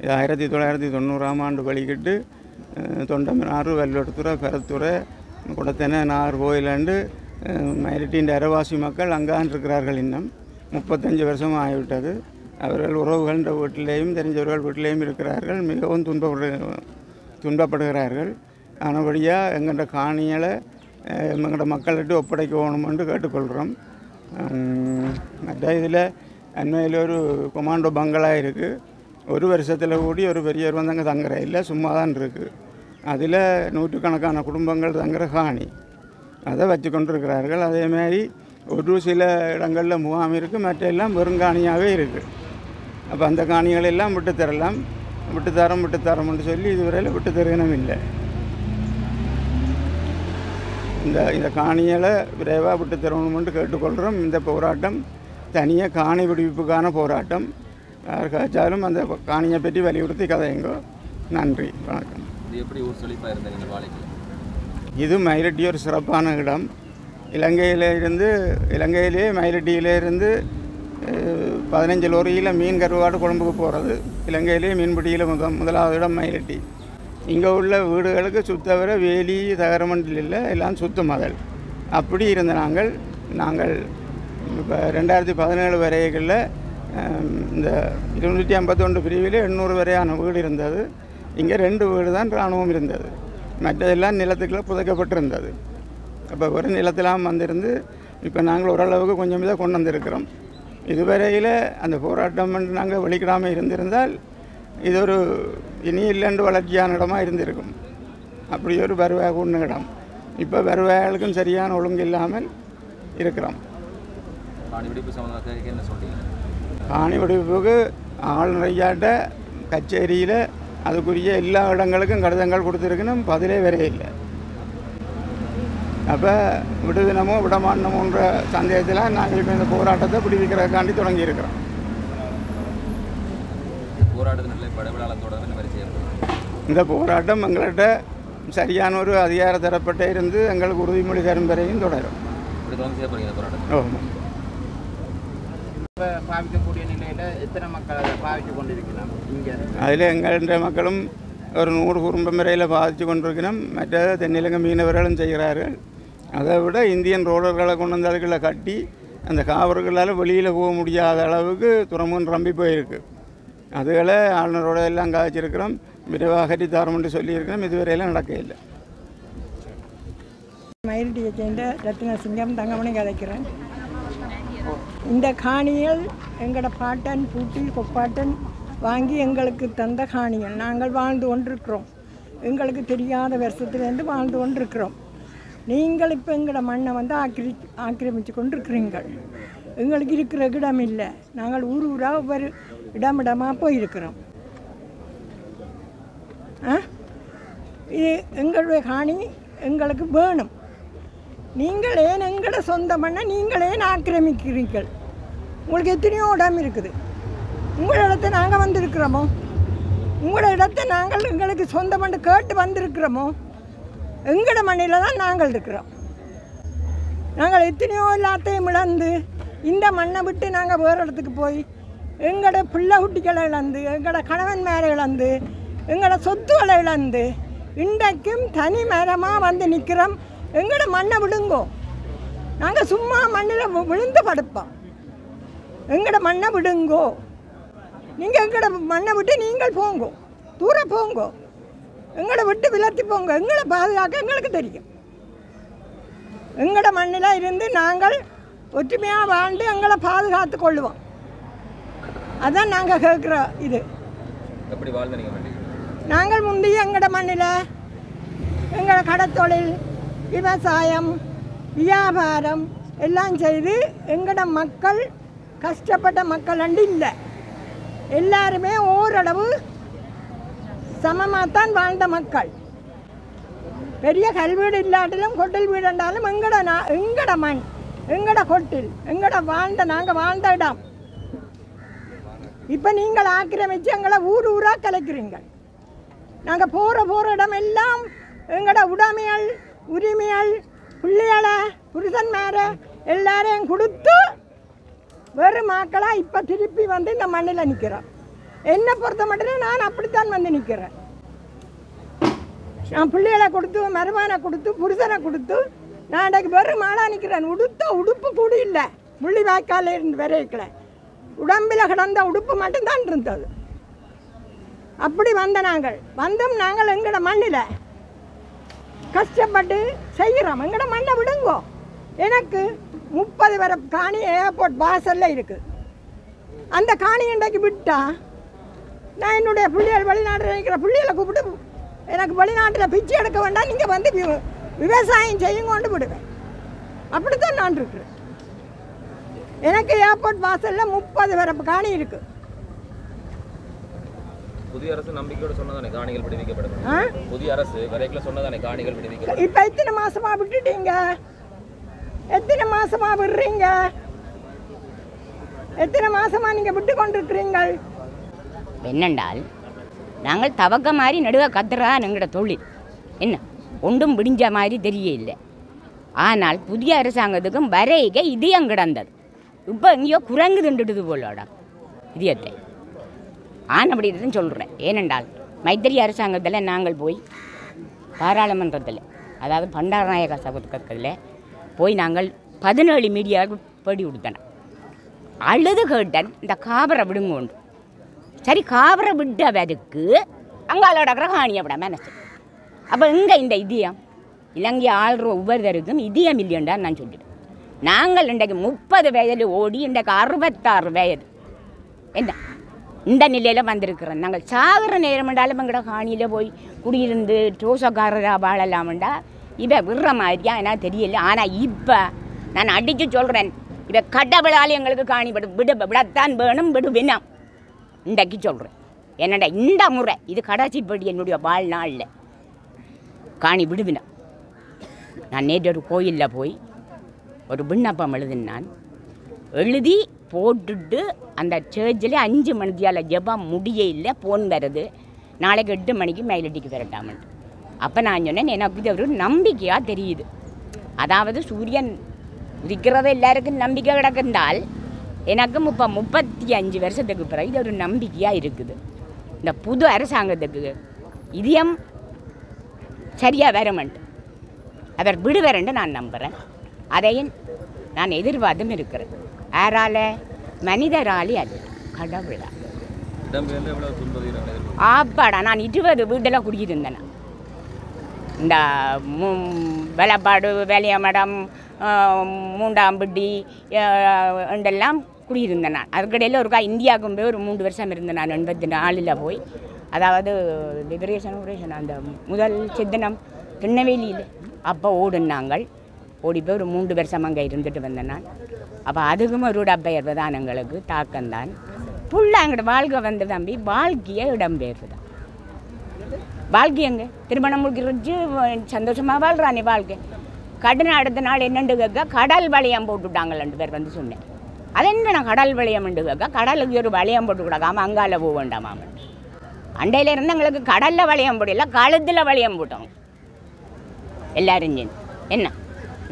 1990ஆம் ஆண்டு வெளிக்கிட்டு தொண்டமனாறு, வெள்ளோட்டுத்துறை, பெரத்துறை, குடத்தனை, நாகர்கோயிலாண்டு மயிலட்டின் அரைவாசி மக்கள் அங்கான் இருக்கிறார்கள். இன்னும் 35 வருஷம் ஆகிவிட்டது. அவர்கள் உறவுகள வீட்டிலேயும் தெரிஞ்சவர்கள் வீட்டிலேயும் இருக்கிறார்கள். மிகவும் துன்பப்படுகிறார்கள். ஆனபடியாக எங்கள்கிட்ட காணிகளை எங்கள்கிட்ட மக்கள்கிட்ட ஒப்படைக்க வேணும் என்று கேட்டுக்கொள்கிறோம். மற்ற இதில் அண்மையில் ஒரு கொமாண்டோ பங்களா இருக்குது. ஒரு வருஷத்தில் கூடி ஒரு பெரியவர் வந்து அங்கே தங்குற இல்லை, சும்மா தான் இருக்குது. அதில் நூற்றுக்கணக்கான குடும்பங்கள் தங்குற காணி அதை வச்சு கொண்டிருக்கிறார்கள். அதேமாதிரி ஒரு சில இடங்களில் முகாம் இருக்குது, மற்ற எல்லாம் வெறுங்காணியாகவே இருக்குது. அப்போ அந்த காணிகளெல்லாம் விட்டு தரோம்னு சொல்லி இதுவரையில் விட்டு தருகணும் இல்லை. இந்த காணிகளை விரைவாக விட்டு தரணும்னு கேட்டுக்கொள்கிறோம். இந்த போராட்டம் தனியாக காணி விடுவிப்புக்கான போராட்டம். யார் காய்ச்சாலும் அந்த காணியை பற்றி வலியுறுத்தி கதையுங்கோ. நன்றி, வணக்கம். இது மயிலட்டி ஒரு சிறப்பான இடம். இலங்கையிலே மயிலட்டியிலேருந்து 15 லோரியில் மீன் கருவாடு கொழும்புக்கு போகிறது. இலங்கையிலே மீன்பிடியில் முதலாவது இடம் மயிலட்டி. இங்கே உள்ள வீடுகளுக்கு சுத்தவரை வேலி தகரமண்டில் இல்லை, எல்லாம் சுத்த மதல். அப்படி இருந்த நாங்கள் இப்போ 2017 வரைகளில் இந்த 251 பிரிவில் 800 வரையான வீடு இருந்தது. இங்கே 2 வீடு தான் இராணுவம் இருந்தது, மற்றதெல்லாம் நிலத்துக்குள்ளே புதைக்கப்பட்டிருந்தது. அப்போ ஒரு நிலத்திலாம் வந்திருந்து இப்போ நாங்கள் ஓரளவுக்கு கொஞ்சம் இதாக கொண்டு வந்திருக்கிறோம். இதுவரையில் அந்த போராட்டம் நாங்கள் வெளிக்கிடாமல் இருந்திருந்தால் இது ஒரு இனி இல்லைண்டு வளர்ச்சியான இடமாக இருந்திருக்கும். அப்படி ஒரு வருவாய் கூடின இடம். இப்போ வருவாய்களுக்கும் சரியான ஒழுங்கு இல்லாமல் இருக்கிறோம். காணி விடுவிப்புக்கு ஆளுநரையாட்ட கச்சேரியில் அதுக்குரிய எல்லா இடங்களுக்கும் கடிதங்கள் கொடுத்துருக்கணும், பதிலே வரையில்லை. அப்போ விடுதினமோ விடமானமோன்ற சந்தேகத்தில் நாங்கள் இப்போ இந்த போராட்டத்தை விடுவிக்கிறதுக்காண்டி தொடங்கியிருக்கிறோம். இந்த போராட்டம் எங்கள்கிட்ட சரியான ஒரு அதிகார தரப்பட்ட இருந்து எங்களுக்கு உறுதிமொழி தரும் வரையும் தொடரும். பாவிக்கக்கூடிய நிலையில் எத்தனை மக்கள் அதை பாவித்து கொண்டிருக்கலாம்? இங்கே அதில் எங்களுடைய மக்களும் ஒரு 100 குடும்பம் வரையில் பாதித்து கொண்டிருக்கணும். மற்ற தென்னிலங்கை மீனவர்களும் செய்கிறார்கள். அதை விட இந்தியன் ரோடர்களை கொண்டு வந்து அதுக்குள்ளே கட்டி அந்த காவர்களால் வெளியில் போக முடியாத அளவுக்கு துறைமுகம் ரம்பி போயிருக்கு. அதுகளை ஆளுநரோட எல்லாம் காய்ச்சிருக்கிறோம், விரைவாக கட்டித்தாரோம்னு சொல்லியிருக்கிறோம். இதுவரையெல்லாம் நடக்க இல்லை. மயிலட்டியை சேர்ந்த ரத்னசிங்கம் தங்கமணி கதைக்கிறேன். இந்த காணிகள் எங்களோட பாட்டன் பூட்டி கொப்பாட்டன் வாங்கி எங்களுக்கு தந்த காணிகள். நாங்கள் வாழ்ந்து கொண்டிருக்கிறோம். எங்களுக்கு தெரியாத வருஷத்துலேருந்து வாழ்ந்து கொண்டிருக்கிறோம். நீங்கள் இப்போ எங்களோட மண்ணை வந்து ஆக்கிரமித்து கொண்டிருக்கிறீங்கள். எங்களுக்கு இருக்கிற இடம் இல்லை. நாங்கள் ஊராக ஒவ்வொரு இடமாக போயிருக்கிறோம். இது எங்களுடைய காணி எங்களுக்கு வேணும். நீங்கள் ஏன் எங்களோட சொந்த மண்ணை நீங்களே ஆக்கிரமிக்கிறீர்கள்? உங்களுக்கு எத்தனையோ இடம் இருக்குது. உங்களோட இடத்தை நாங்கள் வந்திருக்கிறோமோ? உங்களோட இடத்தை நாங்கள் எங்களுக்கு சொந்த மண்ணை கேட்டு வந்திருக்கிறோமோ? எங்களோட மண்ணில் தான் நாங்கள் இருக்கிறோம். நாங்கள் எத்தனையோ எல்லாத்தையும் இழந்து இந்த மண்ணை விட்டு நாங்கள் வேறு இடத்துக்கு போய் எங்களோட பிள்ளை குட்டிகளை இழந்து, எங்களோட கணவன் மேலே இழந்து, எங்களோட சொத்துக்களை இழந்து இன்றைக்கும் தனி மரமாக வந்து நிற்கிறோம். எங்களோட மண்ணை விடுங்கோ. நாங்கள் சும்மா மண்ணில் விழுந்து படுப்போம். எங்களோட மண்ணை விடுங்கோ. நீங்கள் எங்களோட மண்ணை விட்டு நீங்கள் போங்கோ. தூர போங்க, எங்களை விட்டு விலத்தி போங்க. எங்களை பாதுகாக்க எங்களுக்கு தெரியும். எங்களோட மண்ணில் இருந்து நாங்கள் ஒற்றுமையாக வாழ்ந்து எங்களை பாதுகாத்து கொள்ளுவோம். அதான் நாங்கள் கேட்குற இது. எப்படி வாழ்ந்து நீங்கள் நாங்கள் முந்தைய எங்களோட மண்ணில் எங்களோட கடத்தொழில், விவசாயம், வியாபாரம் எல்லாம் செய்து எங்களோட மக்கள் கஷ்டப்பட்ட மக்கள் அண்டு இல்லை. எல்லாருமே ஓரளவு சமமாகத்தான் வாழ்ந்த மக்கள். பெரிய கல்வீடு இல்லாட்டிலும் கொட்டில் வீடு இருந்தாலும் எங்களோட மண், எங்களோட கொட்டில், எங்களோட நாங்கள் வாழ்ந்த இடம். இப்போ நீங்கள் ஆக்கிரமித்து எங்களை ஊர் ஊராக கலைக்கிறீங்க. நாங்கள் போகிற இடம் எல்லாம் எங்களோட உரிமைகள் பிள்ளைகளை புருஷன்மார எல்லாரையும் கொடுத்து வெறும் மக்களாக இப்போ திருப்பி வந்து இந்த மண்ணில் நிற்கிறோம். என்னை பொறுத்த மட்டும் நான் அப்படித்தான் வந்து நிற்கிறேன். நான் பிள்ளைகளை கொடுத்து, மருமகனை கொடுத்து, புருஷனை கொடுத்து நான் இன்றைக்கு வெறும் ஆளாக நிற்கிறேன். உடுப்பு கூட இல்லை. முள்ளி வாய்க்கால இருந்து வரைக்கல உடம்பில் கிடந்த உடுப்பு மட்டும்தான் இருந்தது. அப்படி வந்த நாங்கள் எங்களோட மண்ணில் கஷ்டப்பட்டு செய்கிறோம். எங்களோட மண்ணை விடுங்கோ. எனக்கு 30 வர காணி ஏர்போர்ட் வாசலில் இருக்குது. அந்த காணி இன்றைக்கு விட்டா நான் என்னுடைய பிள்ளைகள் வெளிநாட்டில் நினைக்கிற பிள்ளைகளை கூப்பிட்டு எனக்கு வெளிநாட்டில் பிச்சை எடுக்க வேண்டாம், நீங்கள் வந்து விவசாயம் செய்யுங்கொண்டு விடுவேன். அப்படித்தான் நான் இருக்கிறேன். எனக்கு ஏர்போர்ட் வாசலில் 30 வர காணி இருக்குது. புதிய அரசு நம்பிக்கையோட சொன்னதானே காணிகள் விடுவிக்கப்படும். புதிய அரசு வரைக்கும் சொன்னதானே காணிகள் விடுவிக்கப்படும். இப்போ எத்தனை மாசமா விட்டுட்டீங்க? எத்தனை மாசமா விடுறீங்க? எத்தனை மாசமா நீங்க விட்டு கொண்டிருக்கிறீங்கள்? என்னென்றால் நாங்கள் தவக்க மாதிரி நடுவ கத்துறான் எங்களோட தொழில். என்ன ஒன்றும் விடிஞ்ச மாதிரி தெரியல. ஆனால் புதிய அரசாங்கத்துக்கும் வரைக இதயம் கிடந்தது. இப்போ எங்கேயோ குரங்கு திண்டுடுது போலோட இதயத்தை. அப்படி இதுன்னு சொல்கிறேன். ஏனென்றால் மைத்திரி அரசாங்கத்தில் நாங்கள் போய் பாராளுமன்றத்தில், அதாவது பண்டாரநாயக சபத்தில் போய் நாங்கள் 17 மீடியாவுக்கு பேடி கொடுத்தன. அழுது கேட்டன் இந்த காபரை விடுங்கோண்டு. சரி, காபரை விட்டவருக்கு அங்காலோட கிரகாணியை விட மனசு. அப்போ எங்கே இந்த இதயம்? இலங்கை ஆள்ற ஒவ்வொருத்தருக்கும் இதயம் இல்லையண்டான்னு நான் சொல்லிட்டேன். நாங்கள் இன்றைக்கு 30 வயது ஓடி இன்றைக்கு 66 வயது என்ன இந்த நிலையில் வந்திருக்கிறோம். நாங்கள் சாகிற நேரம் என்றாலும் எங்கட காணியில் போய் குடியிருந்து ரோசக்காரராக வாழலாம்டா இவ விடுற மாதிரியா எனக்கு தெரியல. ஆனால் இப்போ நான் அடித்து சொல்கிறேன், இவ கடவுளால் எங்களுக்கு காணி விடத்தான் வேணும், விடுவேனாம் இன்றைக்கு சொல்கிறேன். என்னடா இந்த முறை இது கடைசிப்படி என்னுடைய வாழ்நாளில் காணி விடுவினான். நான் நேற்று ஒரு கோயிலில் போய் ஒரு விண்ணப்பம் எழுதினான். எழுதி போட்டுட்டு அந்த சர்ச்சில் 5 மணித்தியால் ஜெபம் முடிய இல்லை, ஃபோன் வருது, நாளைக்கு 8 மணிக்கு மயிலட்டிக்கு வரட்டாமன்ட்டு. அப்போ நான் சொன்னேன், எனக்கு இது ஒரு நம்பிக்கையாக தெரியுது. அதாவது சூரியன் உதிக்கிறது எல்லாருக்கும் நம்பிக்கை கிடக்குந்தால் எனக்கு 35 வருஷத்துக்கு பிறகு இது ஒரு நம்பிக்கையாக இருக்குது. இந்த புது அரசாங்கத்துக்கு இதயம் சரியாக வரமாட்டு அவர் விடுவாரண்டு நான் நம்புகிறேன். அதையும் நான் எதிர்பார்த்தும் இருக்கிறேன். யாரால? மனிதராலே அல்ல, கடவுளா. ஆப்பாடா, நான் 20 வீட்டில் குடியிருந்தேன். இந்த வெளப்பாடு, வேலையமடம், மூண்டாம்பட்டி எல்லாம் குடியிருந்தேன் நான். அதுக்கடையில் ஒருக்கா இந்தியாவுக்கும் போய் ஒரு 3 வருஷம் இருந்தேன் நான். 84 போய், அதாவது லிபரேஷன் அந்த முதல் சித்தனம் திருநெல்வேலியில் அப்போ ஓடுனாங்கள். ஓடி போய் ஒரு 3 வருஷம் அங்கே இருந்துட்டு வந்தேன் நான். அப்போ அதுக்கும் ஒரு இடம்பெயர்வு தான் எங்களுக்கு தாக்கம்தான். ஃபுல்லாக எங்கள்கிட்ட வாழ்க்கை வந்து தம்பி வாழ்க்கையை இடம்பெயர்வு தான். வாழ்க்கை எங்கே திருமணம் முடிக்கிறச்சு சந்தோஷமாக வாழ்கிறானே வாழ்க்கை. கடன் அடுத்த நாள் என்னென்று கேட்க கடல் வளையம் போட்டுவிட்டாங்க 2 பேர் வந்து சொன்னேன். அது என்ன நான் கடல் வளையம்ண்டு கேட்க கடலுக்கு ஒரு வளையம் போட்டு கொடுக்காம அங்கால போக வேண்டாமாம். அண்டையில் இருந்து எங்களுக்கு கடலில் வளையம் போடல, கழுத்தில் வளையம் போட்டோம் எல்லாரும். என்ன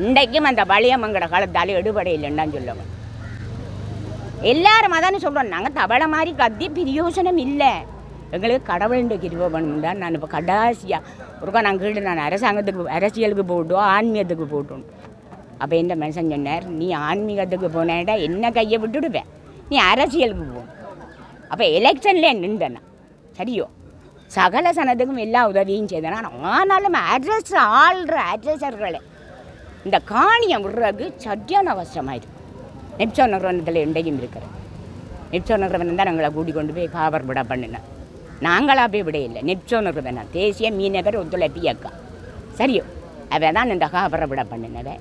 இன்றைக்கும் அந்த வளையம் எங்கட காலத்தால் எடுபடை இல்லைன்னு சொல்லுவோம் எல்லாரும். அதானே சொல்கிறோம், நாங்கள் தவளை மாதிரி கத்தி பிரியோசனம் இல்லை. எங்களுக்கு கடவுளுடைய கிருபை பண்ணணும்டா. நான் இப்போ கடைசியாக ஒருக்கா நான் கேட்டு நான் அரசியலுக்கு போட்டோம், ஆன்மீகத்துக்கு போட்டோம். அப்போ எந்த மனுஷன் சொன்னார், நீ ஆன்மீகத்துக்கு போனேடா என்ன கையை விட்டுடுவேன், நீ அரசியலுக்கு போ. அப்போ எலெக்ஷனில் நின்றேண்ணா சரியோ. சகல சனத்துக்கும் எல்லா உதவியும் செய்தேன். ஆனாலும் அட்ரஸர்களை இந்த காணியை விடுறது சரியான அவசரமாயிருக்கு. நெப்சோ நிறுவனத்தில் இன்றைக்கும் இருக்கிற நெப்சோ நிறுவனம் தான் எங்களை கூட்டிக் கொண்டு போய் காவர் விட பண்ணினேன். நாங்களாக போய் விட இல்லை. நெப்சோ நிறுவனம் தேசிய மீனவர் ஒத்துழைப்பு இயக்கம் சரியோ அவ தான் இந்த காவரை விட பண்ணினவை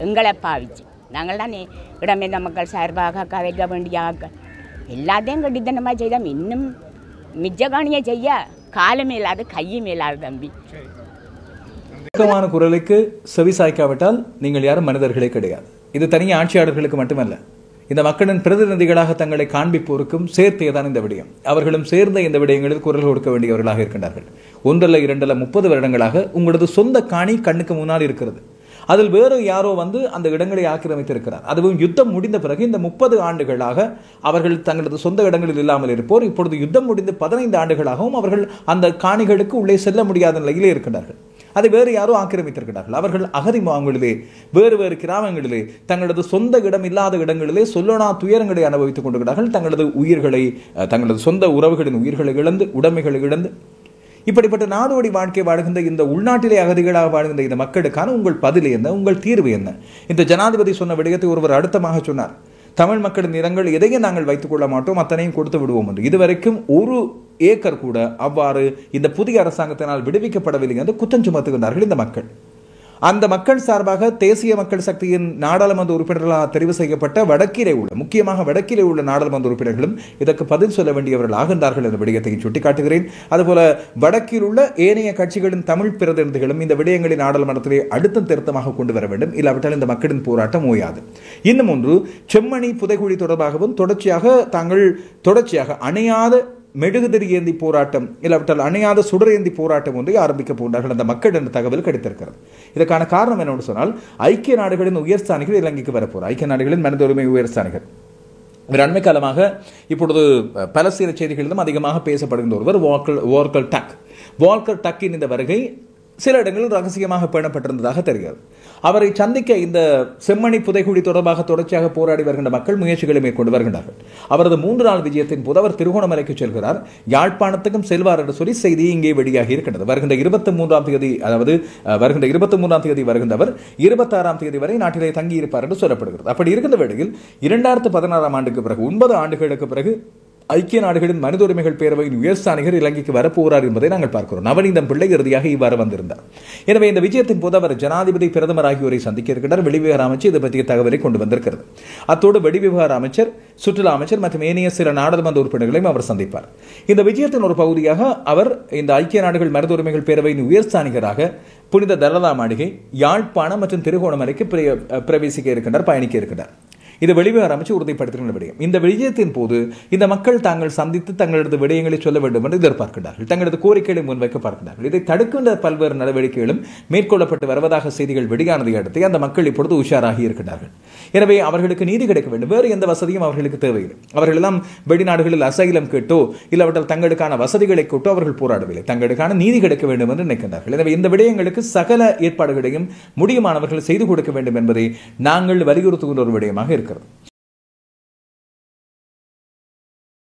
எங்களை பாவிச்சு. நாங்கள் தான் இடமேந்த மக்கள் சார்பாக கதைக்க வேண்டிய ஆக்கள் எல்லாத்தையும் கட்டித்தனமாக செய்தோம். இன்னும் மிச்ச காணியை செய்ய காலமே இல்லாத கையும் இல்லாத தம்பி. குரலுக்கு செவிசாய்க்காவிட்டால் நீங்கள் யாரும் மனிதர்களே கிடையாது. இது தனியாக ஆட்சியாளர்களுக்கு மட்டுமல்ல, இந்த மக்களின் பிரதிநிதிகளாக தங்களை காண்பிப்போருக்கும் சேர்த்தேதான் இந்த விடயம். அவர்களும் சேர்ந்த இந்த விடயங்களில் குரல் கொடுக்க வேண்டியவர்களாக இருக்கின்றார்கள். 1 2 30 வருடங்களாக உங்களது சொந்த காணி கண்ணுக்கு முன்னால் இருக்கிறது. அதில் வேறு யாரோ வந்து அந்த இடங்களை ஆக்கிரமித்திருக்கிறார். அதுவும் யுத்தம் முடிந்த பிறகு இந்த 30 ஆண்டுகளாக அவர்கள் தங்களது சொந்த இடங்களில் இல்லாமல் இருப்போர் இப்பொழுது யுத்தம் முடிந்து 15 ஆண்டுகளாகவும் அவர்கள் அந்த காணிகளுக்கு உள்ளே செல்ல முடியாத நிலையிலே இருக்கின்றார்கள். அதை வேறு யாரோ ஆக்கிரமித்திருக்கிறார்கள். அவர்கள் அகதி முகாம்களிலே வேறு வேறு கிராமங்களிலே தங்களது சொந்த இடம் இல்லாத இடங்களிலே சொல்லனா துயரங்களை அனுபவித்துக் கொண்டிருக்கிறார்கள். தங்களது உயிர்களை, தங்களது சொந்த உறவுகளின் உயிர்களை இழந்து, உடைமைகளை இழந்து, இப்படிப்பட்ட நாடோடி வாழ்க்கை வாழ்கின்ற இந்த உள்நாட்டிலே அகதிகளாக வாழ்கின்ற இந்த மக்களுக்கான உங்கள் பதில் என்ன, உங்கள் தீர்வு என்ன? இந்த ஜனாதிபதி சொன்ன விடயத்தை ஒருவர் அழுத்தமாக சொன்னார். தமிழ் மக்களின் நிலங்கள் எதையும் நாங்கள் வைத்துக் கொள்ள மாட்டோம், அத்தனையும் கொடுத்து விடுவோம் என்று. இதுவரைக்கும் 1 ஏக்கர் கூட அவ்வாறு இந்த புதிய அரசாங்கத்தினால் விடுவிக்கப்படவில்லை என்று குற்றம் சுமத்துகின்றார்கள் இந்த மக்கள். அந்த மக்கள் சார்பாக தேசிய மக்கள் சக்தியின் நாடாளுமன்ற உறுப்பினர்களாக தெரிவு செய்யப்பட்ட வடக்கிலே உள்ள, முக்கியமாக வடக்கிலே உள்ள நாடாளுமன்ற உறுப்பினர்களும் இதற்கு பதில் சொல்ல வேண்டியவர்கள் ஆகின்றார்கள் என்ற விடயத்தை சுட்டிக்காட்டுகிறேன். அதுபோல வடக்கில் உள்ள ஏனைய கட்சிகளின் தமிழ் பிரதிநிதிகளும் இந்த விடயங்களை நாடாளுமன்றத்திலே அழுத்தம் திருத்தமாக கொண்டு வர வேண்டும். இல்லாவிட்டால் இந்த மக்களின் போராட்டம் ஓயாது. இன்னும் ஒன்று, செம்மணி புதைகுழி தொடர்பாகவும் தொடர்ச்சியாக அணையாத மெழுகுதிரி ஏந்தி போராட்டம், இல்லாவிட்டால் அணையாத சுடரேந்தி போராட்டம் ஒன்றை ஆரம்பிக்க போகிறார்கள் அந்த மக்கள் என்ற தகவல் கிடைத்திருக்கிறது. இதற்கான காரணம் என்னவென்று சொன்னால், ஐக்கிய நாடுகளின் உயர்ஸ்தானிகள் இலங்கைக்கு வரப்போறார். ஐக்கிய நாடுகளின் மனித உரிமை உயர்ஸ்தானிகள் அண்மை காலமாக இப்பொழுது பலஸ்தீன செய்திகளிலும் அதிகமாக பேசப்படுகின்ற ஒருவர் வால்கர் டக்கின் இந்த வருகை சில இடங்களில் ரகசியமாக பேணப்பட்டிருந்ததாக தெரிகிறது. அவரை சந்திக்க இந்த செம்மணி புதைகுழி தொடர்பாக தொடர்ச்சியாக போராடி வருகின்ற மக்கள் முயற்சிகளை மேற்கொண்டு வருகின்றார்கள். அவரது 3 நாள் விஜயத்தின் போது அவர் திருகோணமலைக்கு செல்கிறார். யாழ்ப்பாணத்துக்கும் செல்வார் என்று சொல்லி செய்தி இங்கே வெளியாகி இருக்கின்றது. வருகின்ற 23ஆம் தேதி, அதாவது வருகின்ற 23ஆம் தேதி வருகின்றவர் 26ஆம் தேதி வரை நாட்டிலே தங்கியிருப்பார் என்று சொல்லப்படுகிறது. அப்படி இருக்கின்ற வேளையில் 2016ஆம் ஆண்டுக்கு பிறகு 9 ஆண்டுகளுக்கு பிறகு ஐக்கிய நாடுகளின் மனித உரிமைகள் பேரவையின் உயர்ஸ்தானிகர் இலங்கைக்கு வரப்போகிறார் என்பதை நாங்கள் பார்க்கிறோம். நவநீதம் பிள்ளை இறுதியாக இவ்வாறு வந்திருந்தார். எனவே இந்த விஜயத்தின் போது அவர் ஜனாதிபதி, பிரதமர் ஆகியோரை சந்திக்க இருக்கிறார். வெளிவிவகார அமைச்சர் இது பற்றிய தகவலை கொண்டு வந்திருக்கிறது. அத்தோடு வெளிவிவகார அமைச்சர், சுற்றுலா அமைச்சர் மற்றும் ஏனைய சில நாடாளுமன்ற உறுப்பினர்களையும் அவர் சந்திப்பார். இந்த விஜயத்தின் ஒரு பகுதியாக அவர் இந்த ஐக்கிய நாடுகள் மனித உரிமைகள் பேரவையின் உயர்ஸ்தானிகராக புனித தலதா மாளிகை, யாழ்ப்பாணம் மற்றும் திருகோணமலைக்கு பிரவேசிக்க இருக்கின்றார், பயணிக்க இருக்கின்றார். இது வெளிவிவகார அமைச்சர் உறுதிப்படுத்துகின்ற விடயம். இந்த விஜயத்தின் போது இந்த மக்கள் தாங்கள் சந்தித்து தங்களது விடயங்களை சொல்ல வேண்டும் என்று எதிர்பார்க்கிறார்கள். தங்களது கோரிக்கைகளை முன்வைக்க பார்க்கிறார்கள். இதை தடுக்கின்ற பல்வேறு நடவடிக்கைகளும் மேற்கொள்ளப்பட்டு வருவதாக செய்திகள் வெளியானதை அடுத்து அந்த மக்கள் இப்பொழுது உஷாராகி இருக்கிறார்கள். எனவே அவர்களுக்கு நீதி கிடைக்க வேண்டும். வேறு எந்த வசதியும் அவர்களுக்கு தேவையில்லை. அவர்கள் எல்லாம் வெளிநாடுகளில் அசைலம் கேட்டோ இல்லாவிட்டால் தங்களுக்கான வசதிகளை கேட்டோ அவர்கள் போராடவில்லை. தங்களுக்கான நீதி கிடைக்க வேண்டும் என்று நினைக்கின்றார்கள். எனவே இந்த விடயங்களுக்கு சகல ஏற்பாடுகளையும் முடியுமானவர்கள் செய்து கொடுக்க வேண்டும் என்பதை நாங்கள் வலியுறுத்துகின்ற ஒரு விடயமாக இருக்கிறது.